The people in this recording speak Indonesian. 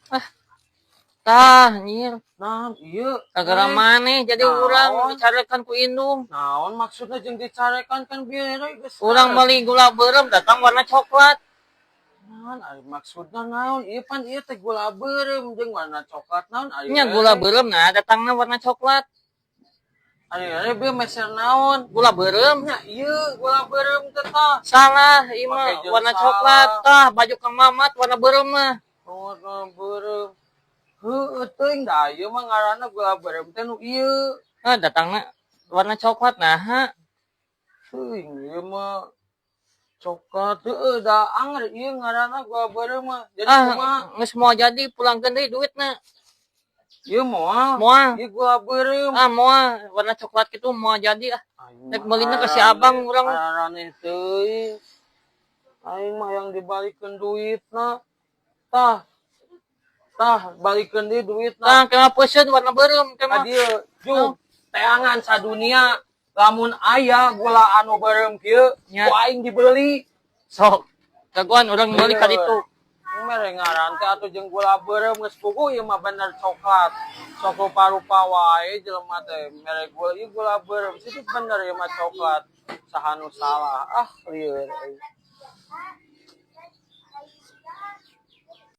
Ah, tah nyir. Nah, iya. Gara maneh jadi urang dicarekan ku indung. Naon maksudnya jeung dicarekan kan biaya geus. Urang beli gula beureum datang warna coklat. Naon ari maksudna naon? Ieu pan ieu teh gula beureum jeung warna coklat naon ari. Nya gula beureum nah datangna warna coklat. Ari bieu meser naon? Gula beureum. Nya ieu gula beureum teh tah. Salah, ieu mah warna coklat. Tah baju Kang Mamat warna beureum mah. Warna beureum. Heueuh teuing da ieu mah ngaranna gula beureum teh nu ieu. Datangna warna coklat nah. Teuing ieu mah coklat heueuh da anger ieu ngaranna gula beureum mah. Jadi kumaha? Geus moal jadi pulangkeun deui duitna. Ieu moal. Moal. Ieu gula beureum. Moal warna coklat kitu moal jadi ah. Nek beulina ka si Abang urang mah. Aneh teuing. Aing mah yang dibalikeun duitna. Tah balikeun deui duitna. Tah kema peuseun warna beureum kema. Adieu, Jung. Teangan sadunia lamun aya gula anu beureum kieu, ku aing dibeli. Sok. Kaguan urang meuli ka ditu. Mere ngaran teh atuh jeung gula beureum geus puguh ieu mah bener coklat. Sok rupa-rupa wae jelema teh mere gula ieu gula beureum, situ bener ieu mah coklat. Saha nu salah? Lieur.